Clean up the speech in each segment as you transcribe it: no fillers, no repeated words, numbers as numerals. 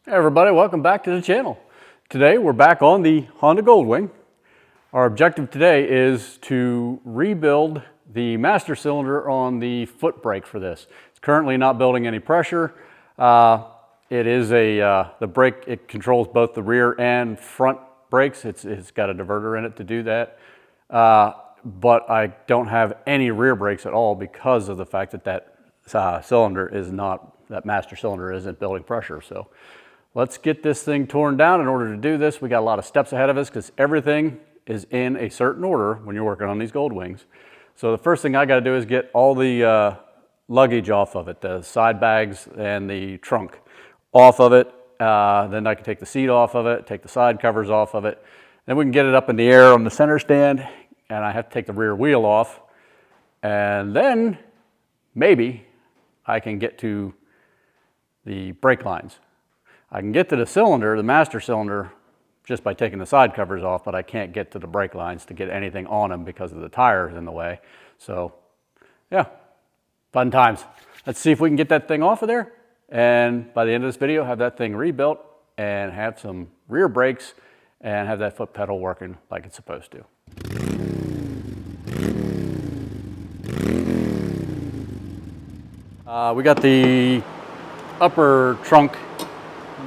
Hey everybody, welcome back to the channel. Today we're back on the Honda Goldwing. Our objective today is to rebuild the master cylinder on the foot brake for this. It's currently not building any pressure. It is the brake, it controls both the rear and front brakes. It's got a diverter in it to do that. But I don't have any rear brakes at all because of the fact that that cylinder is not, that master cylinder isn't building pressure. So let's get this thing torn down. In order to do this, we got a lot of steps ahead of us because everything is in a certain order when you're working on these Goldwings. So the first thing I got to do is get all the luggage off of it, the side bags and the trunk off of it. Then I can take the seat off of it, take the side covers off of it. Then we can get it up in the air on the center stand, and I have to take the rear wheel off. And then maybe I can get to the brake lines. I can get to the cylinder, the master cylinder, just by taking the side covers off, but I can't get to the brake lines to get anything on them because of the tires in the way. So yeah, fun times. Let's see if we can get that thing off of there. And by the end of this video, have that thing rebuilt and have some rear brakes and have that foot pedal working like it's supposed to. We got the upper trunk.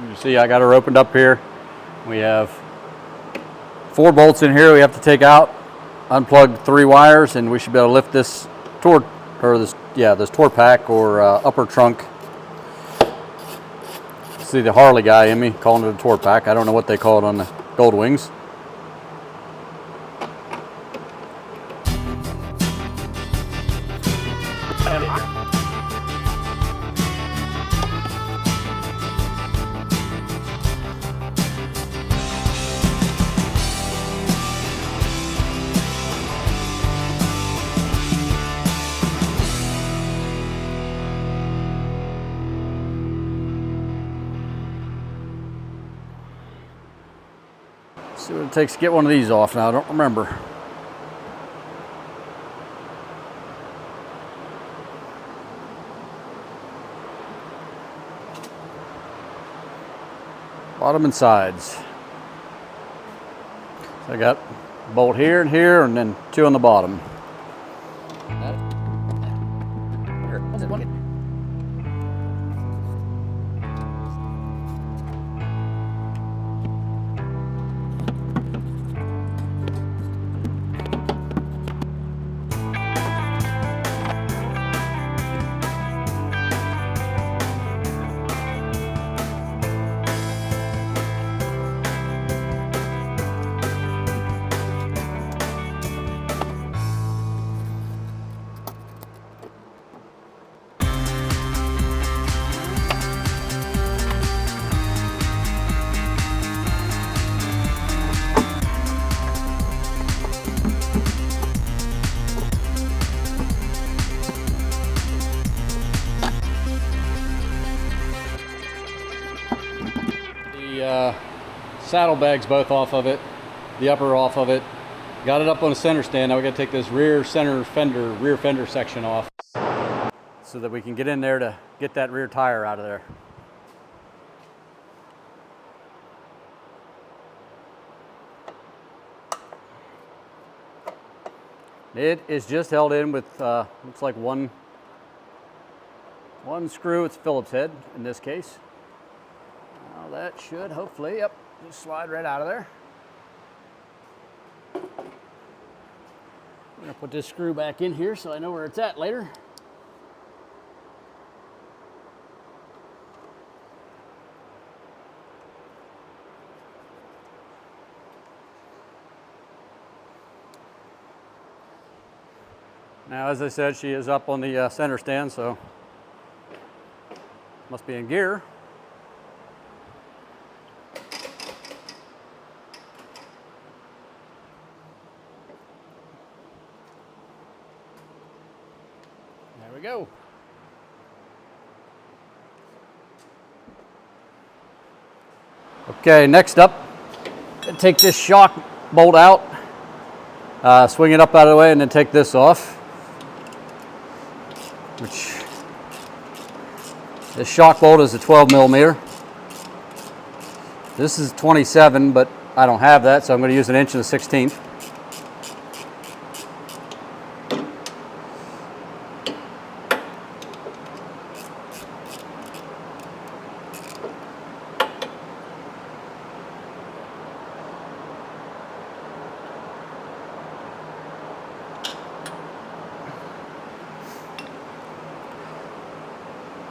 You see I got her opened up here. We have 4 bolts in here we have to take out, unplug 3 wires, and we should be able to lift this toward, or this tour pack or upper trunk. See the Harley guy in me calling it a tour pack. I don't know what they call it on the Goldwings. See what it takes to get one of these off now. I don't remember. Bottom and sides. So I got a bolt here and here, and then 2 on the bottom. Saddlebags both off of it, the upper off of it. Got it up on a center stand. Now we got to take this rear fender section off so that we can get in there to get that rear tire out of there. It is just held in with looks like one screw. It's Phillips head in this case. Now that should hopefully, yep, just slide right out of there. I'm gonna put this screw back in here so I know where it's at later. Now, as I said, she is up on the center stand, so must be in gear. There we go. Okay, next up, take this shock bolt out, swing it up out of the way, and then take this off. Which this shock bolt is a 12 millimeter. This is 27, but I don't have that, so I'm going to use 1 1/16.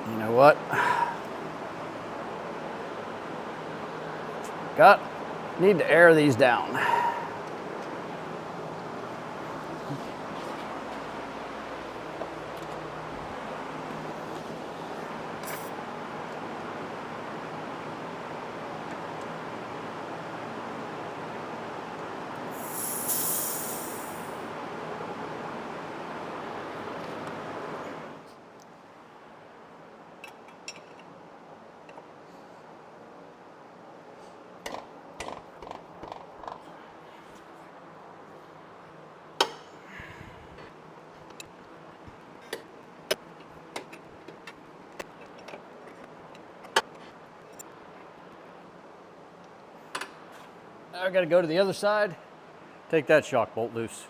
You know what? Need to air these down. Now I got to go to the other side, take that shock bolt loose.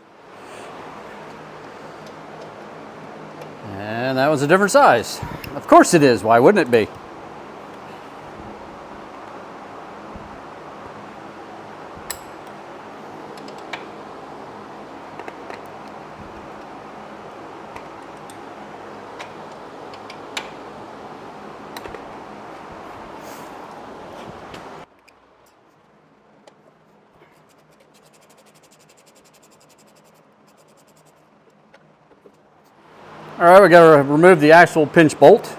And that was a different size. Of course it is, why wouldn't it be? All right, we got to remove the actual pinch bolt.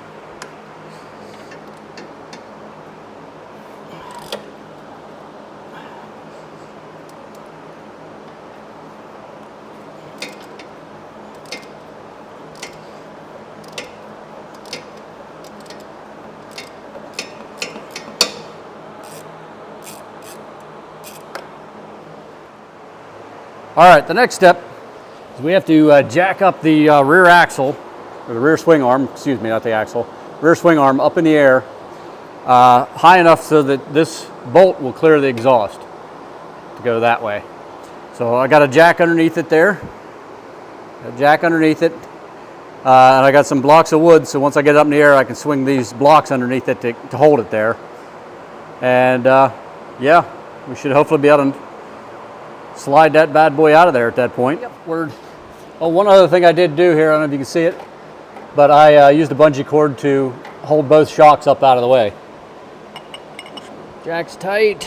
All right, the next step is we have to jack up the rear axle, or the rear swing arm, excuse me, not the axle, rear swing arm up in the air high enough so that this bolt will clear the exhaust to go that way. So I got a jack underneath it there, and I got some blocks of wood, so once I get it up in the air I can swing these blocks underneath it to hold it there. And yeah, we should hopefully be able to slide that bad boy out of there at that point. Yep, word. Oh, one other thing I did do here, I don't know if you can see it, but I used a bungee cord to hold both shocks up out of the way. Jack's tight.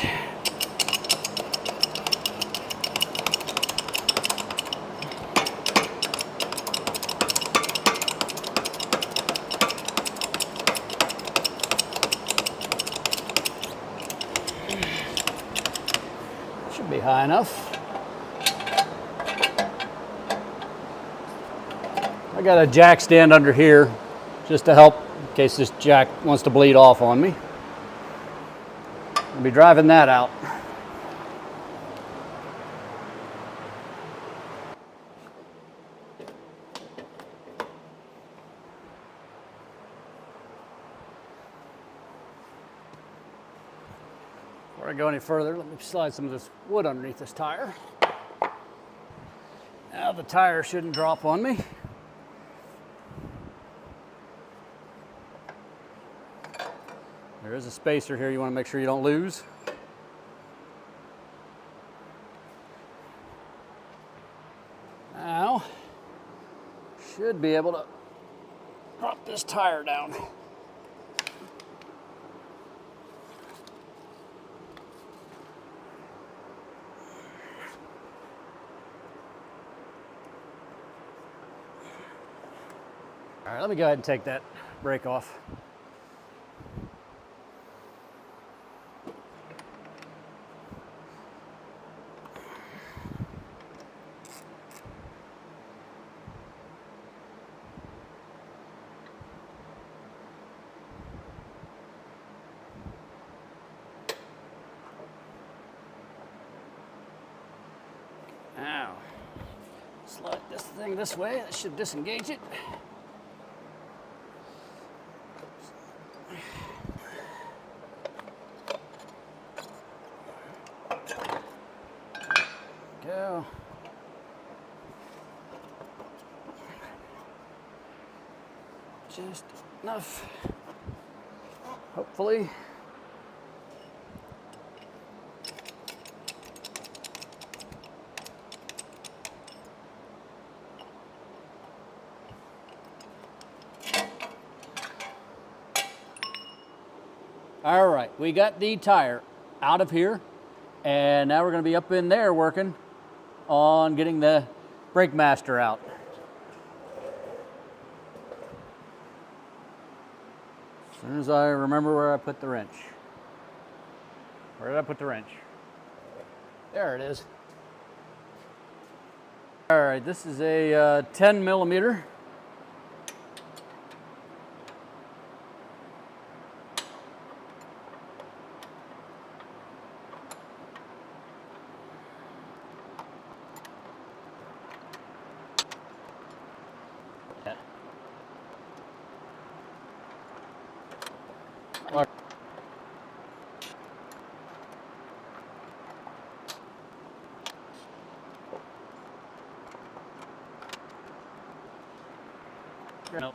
Should be high enough. I got a jack stand under here just to help in case this jack wants to bleed off on me. I'll be driving that out. Before I go any further, let me slide some of this wood underneath this tire. Now the tire shouldn't drop on me. There is a spacer here you want to make sure you don't lose. Now, should be able to drop this tire down. All right, let me go ahead and take that brake off. Now, slide this thing this way, that should disengage it. go. Just enough, hopefully. All right, we got the tire out of here, and now we're going to be up in there working on getting the brake master out. As soon as I remember where I put the wrench. Where did I put the wrench? There it is. All right, this is a 10 millimeter. Nope.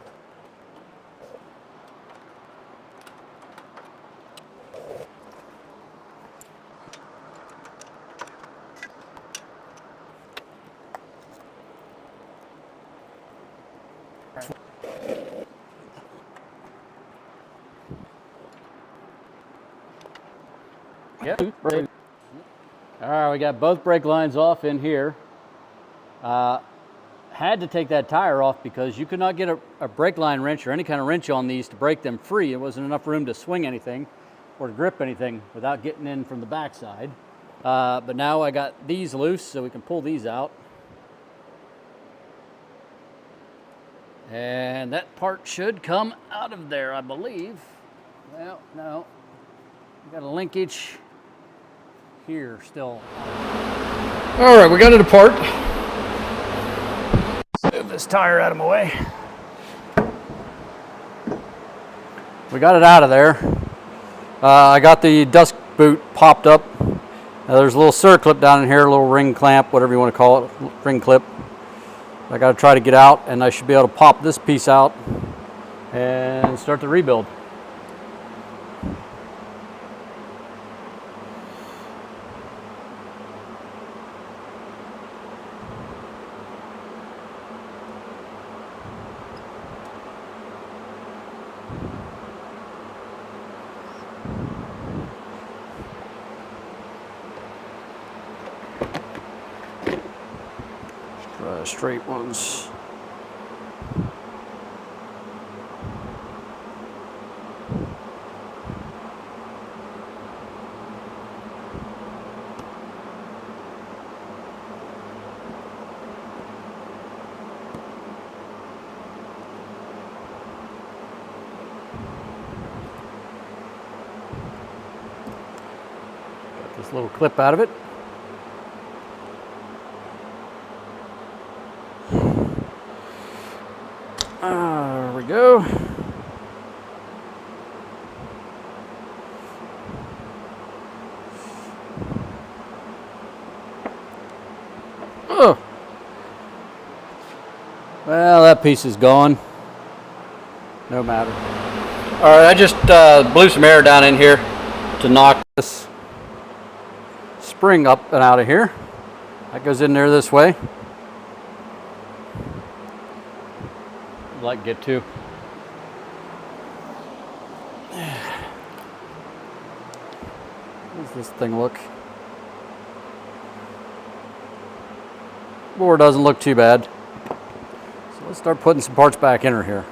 Yep. All right, we got both brake lines off in here. Had to take that tire off because you could not get a brake line wrench or any kind of wrench on these to break them free. It wasn't enough room to swing anything or to grip anything without getting in from the backside. But now I got these loose so we can pull these out. And that part should come out of there, I believe. Well, no. We got a linkage here still. All right, we got it apart. Move this tire out of my way. We got it out of there. I got the dust boot popped up. There's a little circlip down in here, a little ring clamp, whatever you want to call it, ring clip. I got to try to get out, and I should be able to pop this piece out and start the rebuild. Straight ones. Got this little clip out of it. There we go. Oh. Well, that piece is gone. No matter. All right, I just blew some air down in here to knock this spring up and out of here. That goes in there this way. I'd like to get to. How does this thing look? Board doesn't look too bad. So let's start putting some parts back in her here.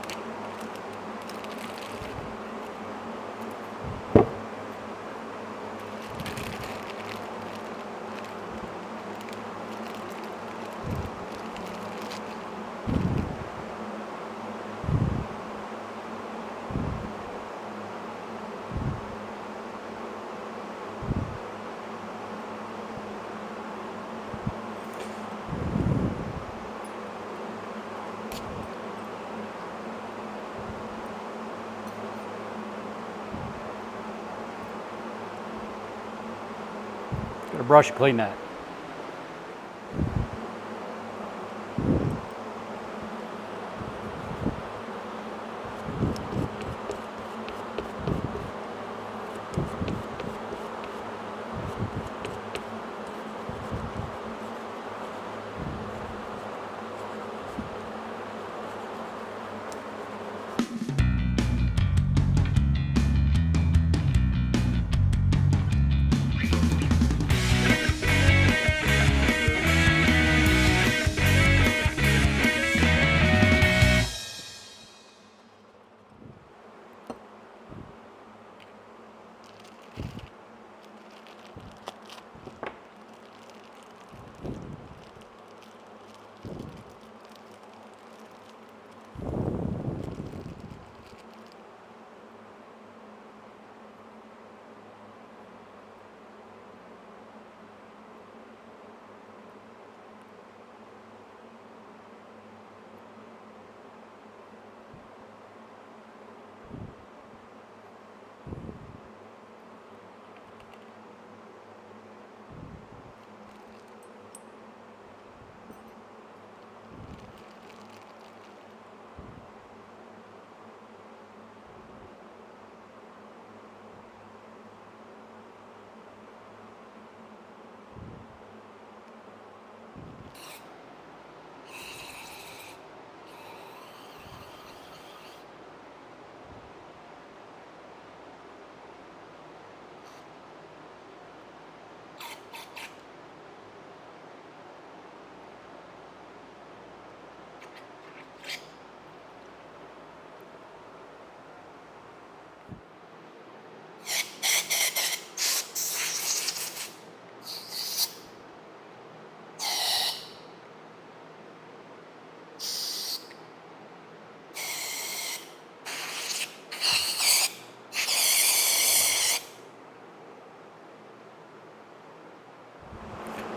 Get a brush to clean that.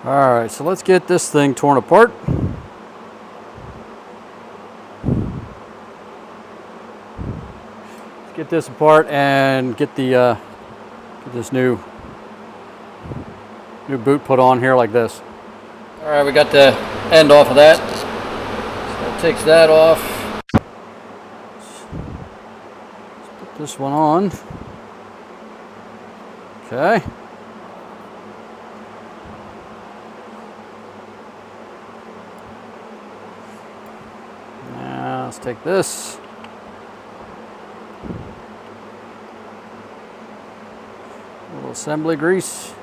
All right, so let's get this thing torn apart. Let's get this apart and get the get this new boot put on here like this. All right, we got the end off of that. So that takes that off. Let's put this one on. Okay. Now let's take this. A little assembly grease.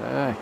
Okay.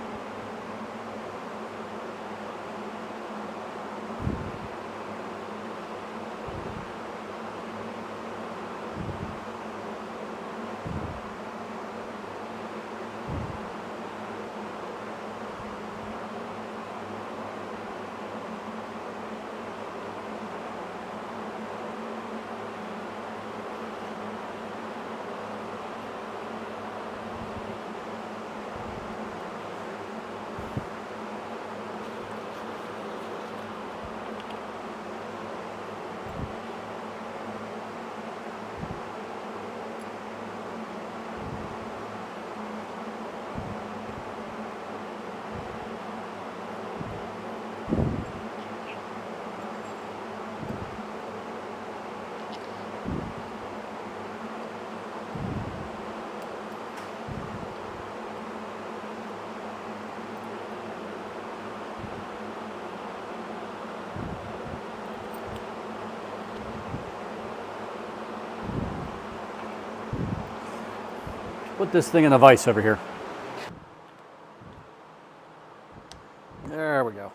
Put this thing in the vise over here. There we go.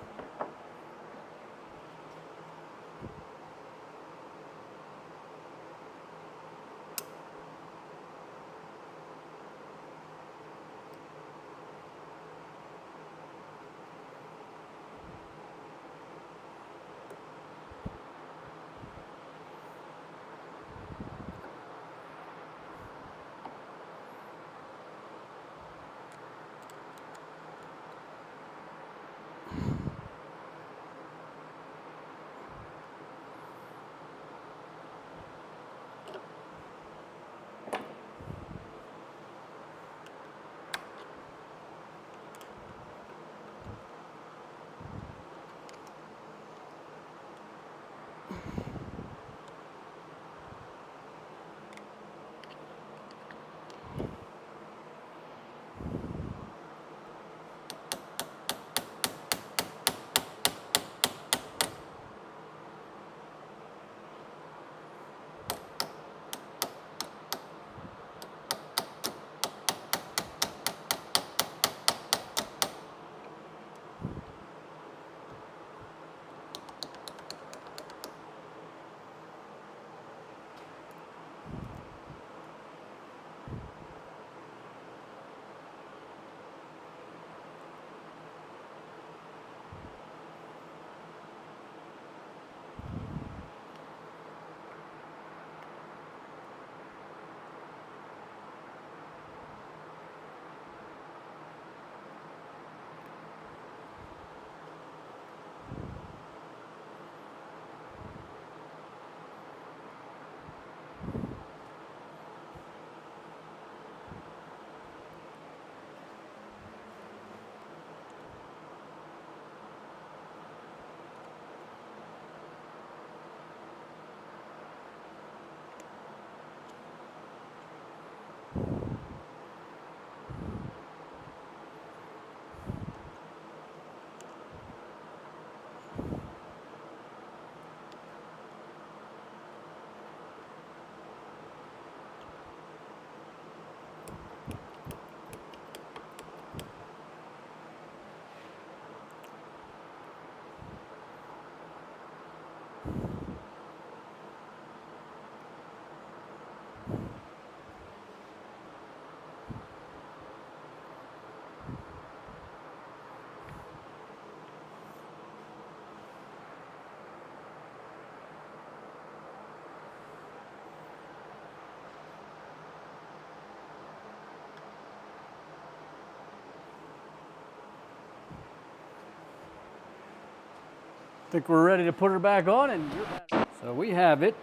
I think we're ready to put her back on, and you're back. So we have it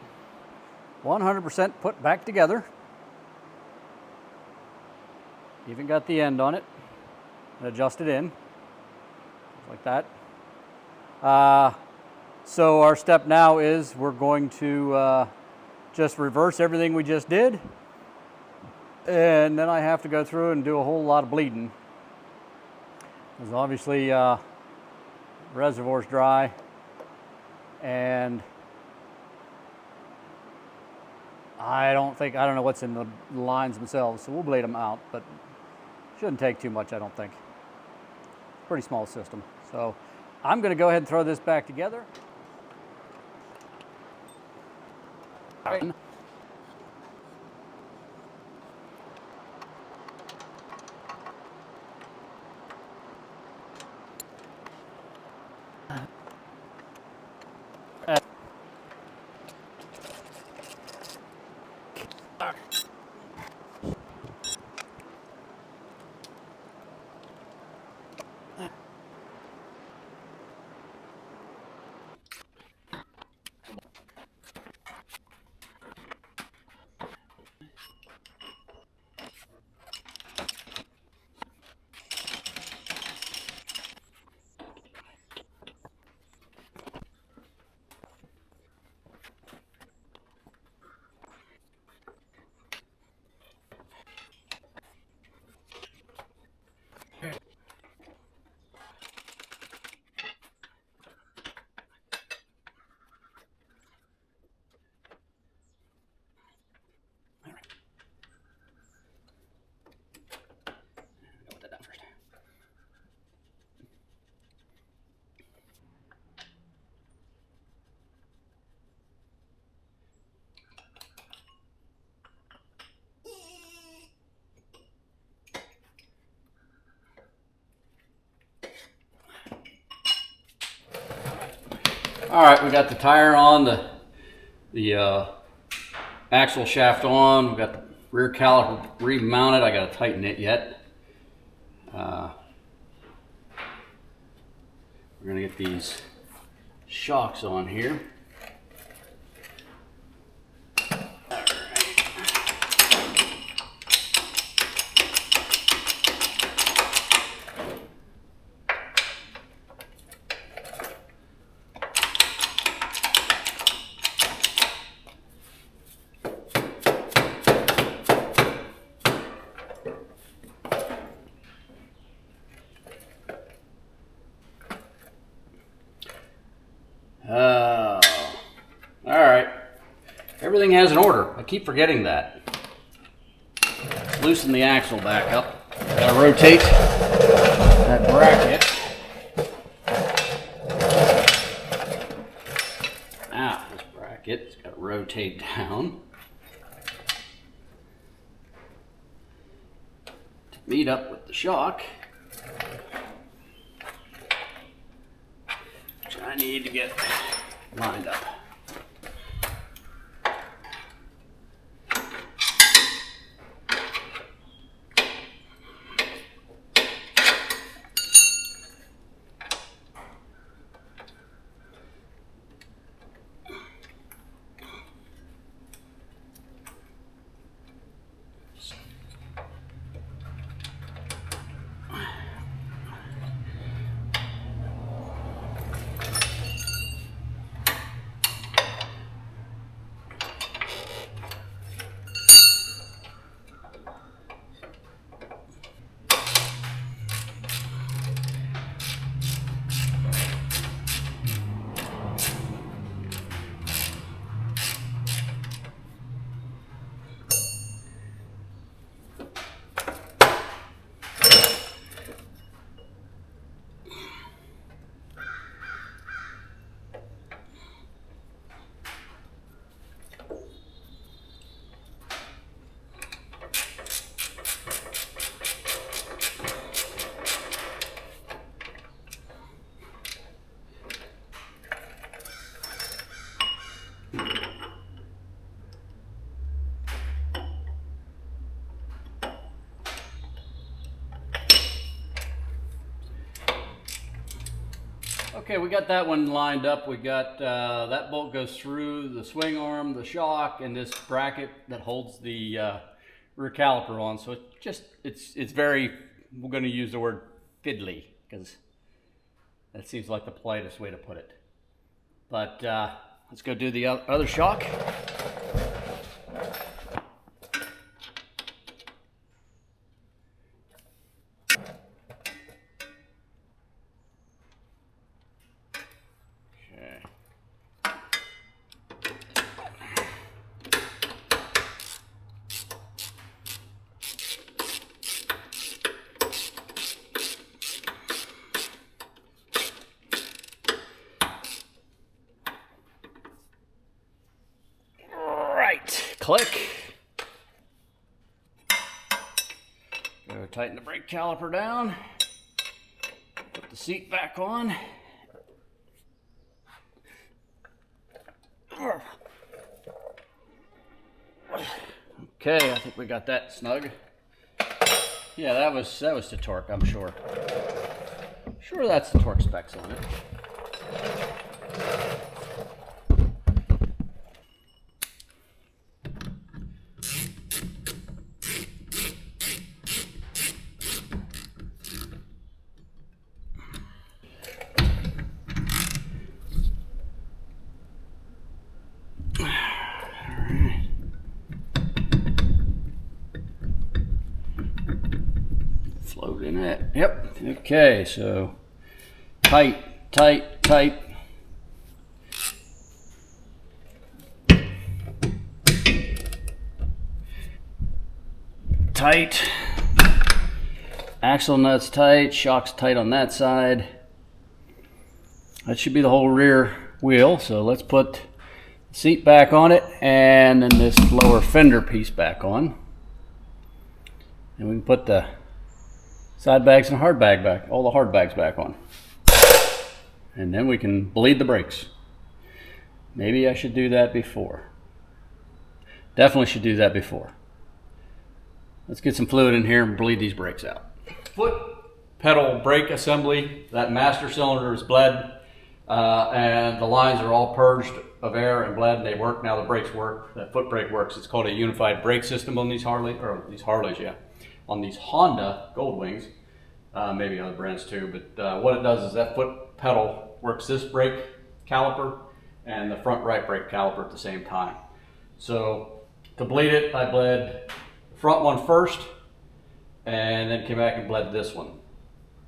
100% put back together. Even got the end on it and adjusted in, like that. So our step now is we're going to just reverse everything we just did, and then I have to go through and do a whole lot of bleeding. Because obviously reservoir's dry, and I don't know what's in the lines themselves, so we'll bleed them out, but shouldn't take too much, I don't think. Pretty small system. So I'm going to go ahead and throw this back together. All right, we got the tire on, the axle shaft on. We've got the rear caliper remounted. I got to tighten it yet. We're gonna get these shocks on here. All right. Everything has an order. I keep forgetting that. Let's loosen the axle back up. Gotta rotate that bracket. Now, this bracket's gotta rotate down to meet up with the shock, which I need to get lined up. Okay, we got that one lined up. We got that bolt goes through the swing arm, the shock, and this bracket that holds the rear caliper on. So it's very, we're going to use the word fiddly because that seems like the politest way to put it. But let's go do the other shock. Click. Go tighten the brake caliper down. Put the seat back on. Okay, I think we got that snug. Yeah, that was the torque, I'm sure. Sure, that's the torque specs on it. Float in it. Yep. Okay, so tight, tight, tight. Tight. Axle nuts tight, shocks tight on that side. That should be the whole rear wheel. So let's put the seat back on it and then this lower fender piece back on. And we can put the side bags and hard bag back, all the hard bags back on. And then we can bleed the brakes. Maybe I should do that before. Definitely should do that before. Let's get some fluid in here and bleed these brakes out. Foot pedal brake assembly, that master cylinder is bled and the lines are all purged of air and bled and they work. Now the brakes work, that foot brake works. It's called a unified brake system on these Harleys, yeah. On these Honda Goldwings, maybe other brands too, but what it does is that foot pedal works this brake caliper and the front right brake caliper at the same time. So to bleed it, I bled the front one first and then came back and bled this one.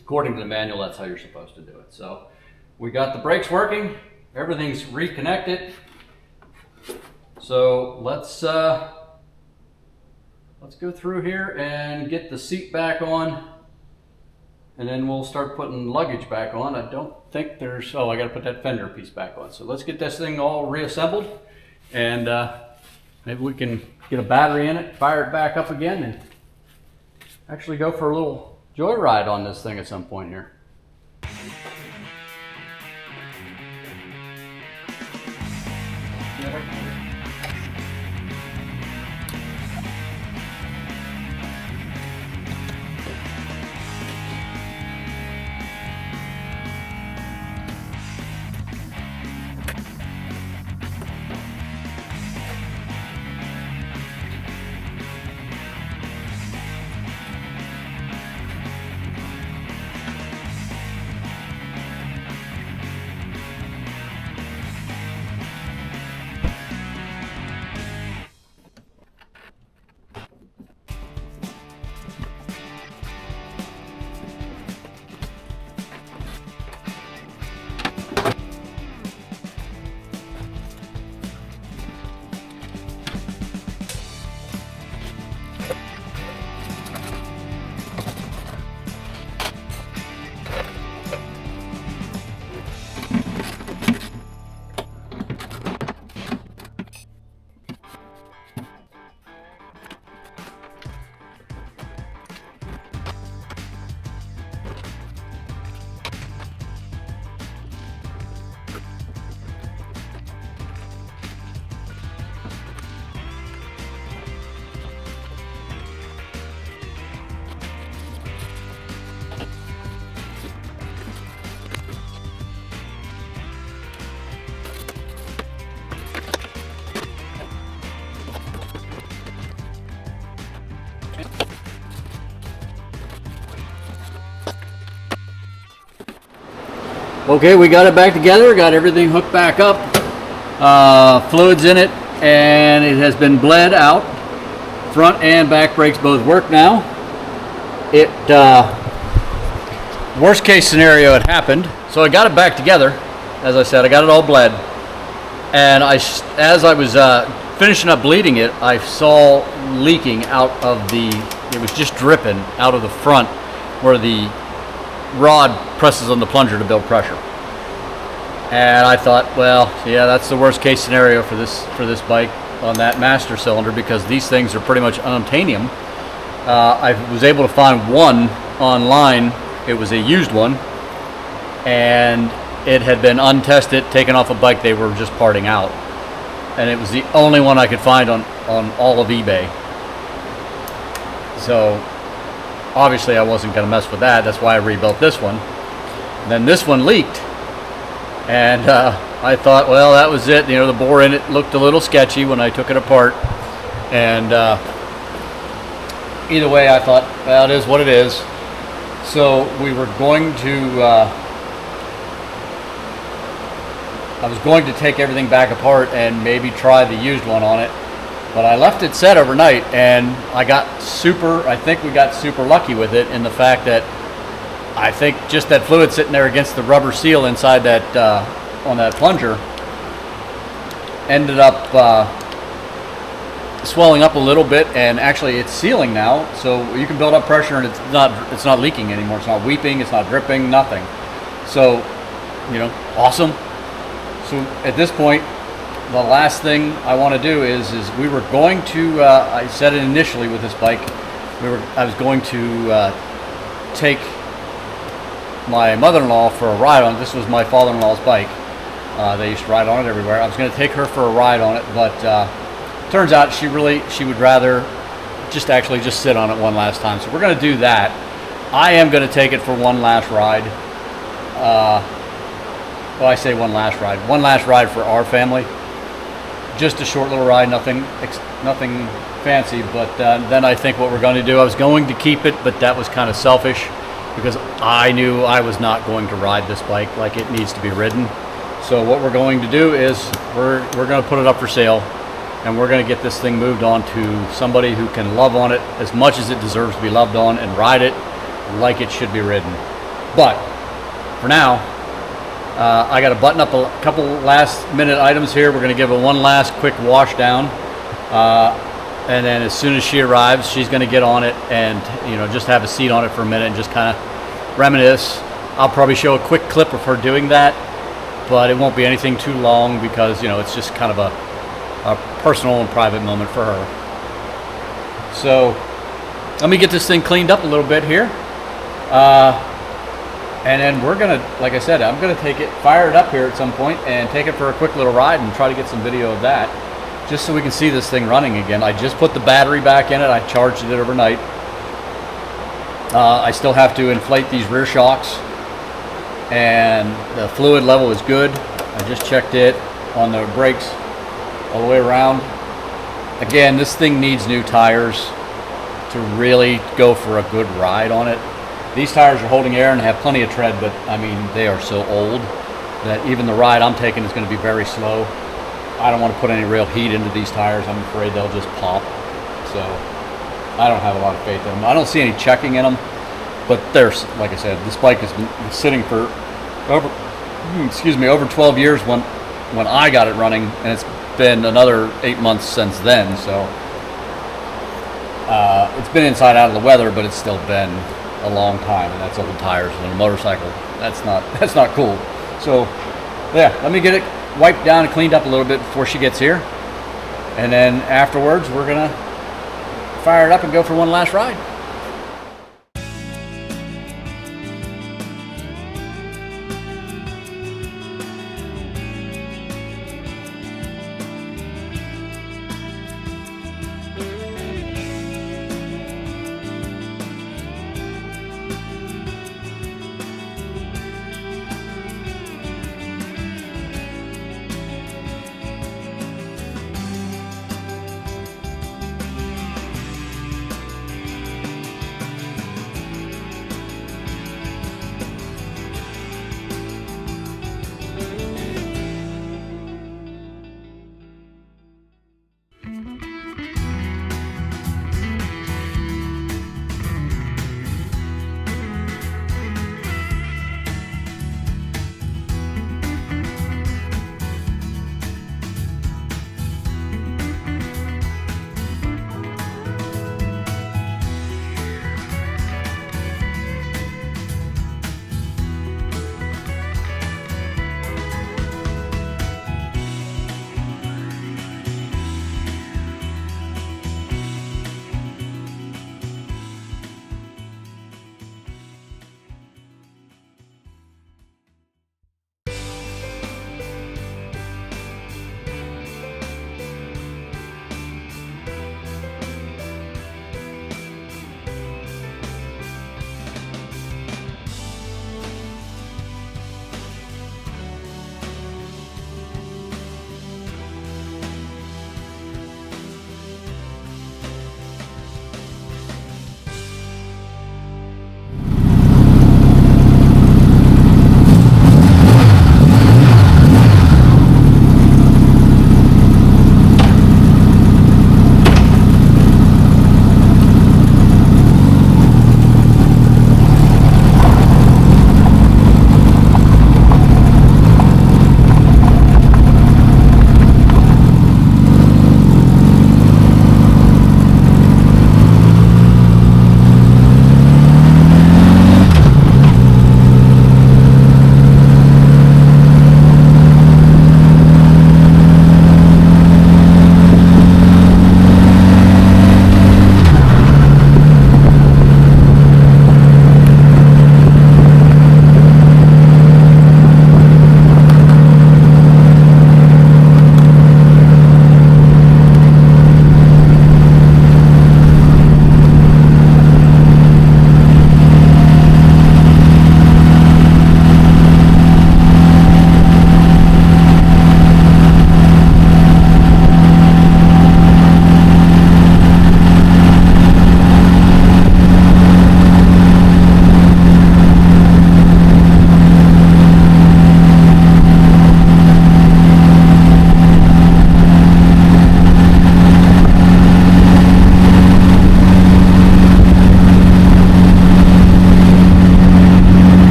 According to the manual, that's how you're supposed to do it. So we got the brakes working, everything's reconnected. So let's go through here and get the seat back on and then we'll start putting luggage back on. I don't think there's, oh, I gotta put that fender piece back on. So let's get this thing all reassembled and maybe we can get a battery in it, fire it back up again and actually go for a little joyride on this thing at some point here. Okay, we got it back together, got everything hooked back up. Fluids in it, and it has been bled out. Front and back brakes both work now. It worst case scenario had happened, so I got it back together. As I said, I got it all bled, and as I was finishing up bleeding it, I saw leaking out of it was just dripping out of the front where the rod presses on the plunger to build pressure. And I thought, well, yeah, that's the worst case scenario for this bike on that master cylinder, because these things are pretty much unobtainium. I was able to find one online. It was a used one, and it had been untested, taken off a bike they were just parting out, and it was the only one I could find on all of eBay. So obviously I wasn't going to mess with that. That's why I rebuilt this one. And then this one leaked, and I thought, well, that was it. You know, the bore in it looked a little sketchy when I took it apart, and either way, I thought, well, it is what it is. So we were going to I was going to take everything back apart and maybe try the used one on it, but I left it set overnight, and I think we got super lucky with it, in the fact that I think just that fluid sitting there against the rubber seal inside that on that plunger ended up swelling up a little bit, and actually it's sealing now, so you can build up pressure, and it's not leaking anymore. It's not weeping, it's not dripping, nothing. So, you know, awesome. So at this point, the last thing I want to do is we were going to, I said it initially with this bike, I was going to take my mother-in-law for a ride on it. This was my father-in-law's bike. They used to ride on it everywhere. I was going to take her for a ride on it, but turns out she would rather just sit on it one last time. So we're going to do that. I am going to take it for one last ride. Well, I say one last ride for our family. Just a short little ride, nothing fancy. But then I think what we're going to do, I was going to keep it, but that was kind of selfish, because I knew I was not going to ride this bike like it needs to be ridden. So what we're going to do is we're going to put it up for sale, and we're going to get this thing moved on to somebody who can love on it as much as it deserves to be loved on, and ride it like it should be ridden. But for now, I got to button up a couple last minute items here. We're going to give it one last quick wash down, and then as soon as she arrives, she's going to get on it and, you know, just have a seat on it for a minute and just kind of reminisce. I'll probably show a quick clip of her doing that, but it won't be anything too long, because, you know, it's just kind of a personal and private moment for her. So let me get this thing cleaned up a little bit here, and then we're gonna, like I said, I'm gonna fire it up here at some point and take it for a quick little ride and try to get some video of that, just so we can see this thing running again. I just put the battery back in it. I charged it overnight. I still have to inflate these rear shocks, and the fluid level is good. I just checked it on the brakes all the way around. Again, this thing needs new tires to really go for a good ride on it. These tires are holding air and have plenty of tread, but I mean, they are so old that even the ride I'm taking is going to be very slow. I don't want to put any real heat into these tires. I'm afraid they'll just pop. So I don't have a lot of faith in them. I don't see any checking in them, but there's, like I said, this bike has been sitting for over 12 years when I got it running, and it's been another 8 months since then. So it's been inside out of the weather, but it's still been a long time, and that's old tires on a motorcycle. That's not cool. So yeah, let me get it wiped down and cleaned up a little bit before she gets here, and then afterwards we're gonna fire it up and go for one last ride.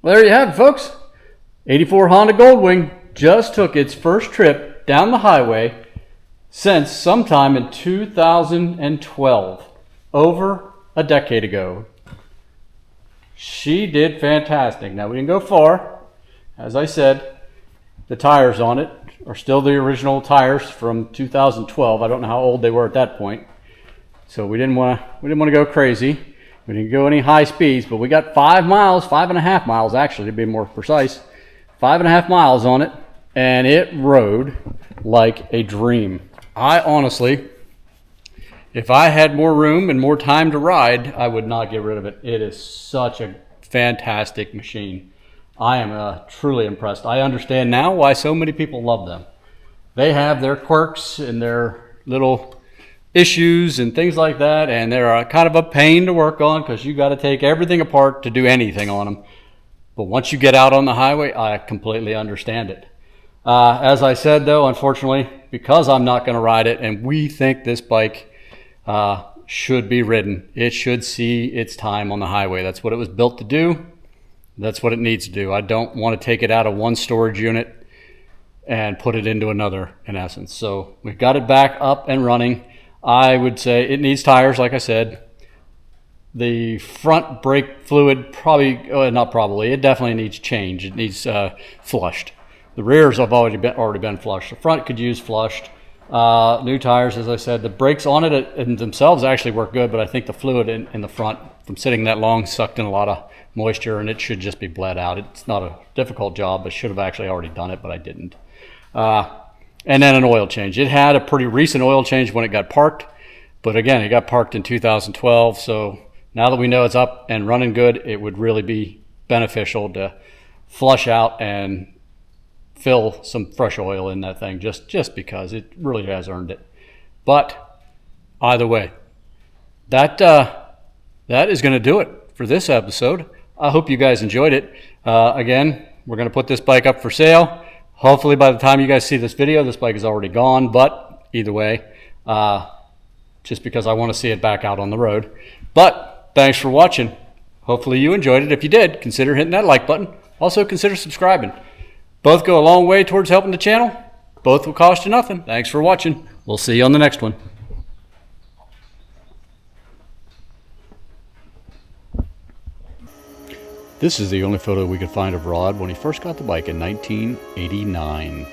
Well, there you have it, folks. 84 Honda Goldwing just took its first trip down the highway since sometime in 2012, over a decade ago. She did fantastic. Now, we didn't go far. As I said, the tires on it are still the original tires from 2012. I don't know how old they were at that point. So we didn't want to go crazy. We didn't go any high speeds, but we got 5 miles, 5.5 miles actually to be more precise. 5.5 miles on it, and it rode like a dream. I honestly, if I had more room and more time to ride, I would not get rid of it. It is such a fantastic machine. I am truly impressed. I understand now why so many people love them. They have their quirks and their little issues and things like that, and they're kind of a pain to work on because you got to take everything apart to do anything on them. But once you get out on the highway, I completely understand it. As I said, though, unfortunately, because I'm not going to ride it, and we think this bike should be ridden, it should see its time on the highway. That's what it was built to do. That's what it needs to do. I don't want to take it out of one storage unit and put it into another, in essence. So we've got it back up and running. I would say it needs tires, like I said. The front brake fluid it definitely needs change. It needs flushed. The rears have already been flushed. The front could use flushed. New tires, as I said. The brakes on it in themselves actually work good, but I think the fluid in the front from sitting that long sucked in a lot of moisture, and it should just be bled out. It's not a difficult job. I should have actually already done it, but I didn't. And then an oil change. It had a pretty recent oil change when it got parked, but again, it got parked in 2012, so now that we know it's up and running good, it would really be beneficial to flush out and fill some fresh oil in that thing, just because it really has earned it. But either way, that is going to do it for this episode. I hope you guys enjoyed it. Again, we're going to put this bike up for sale. Hopefully by the time you guys see this video, this bike is already gone, but either way, just because I want to see it back out on the road. But thanks for watching. Hopefully you enjoyed it. If you did, consider hitting that like button. Also consider subscribing. Both go a long way towards helping the channel. Both will cost you nothing. Thanks for watching. We'll see you on the next one. This is the only photo we could find of Rod when he first got the bike in 1989.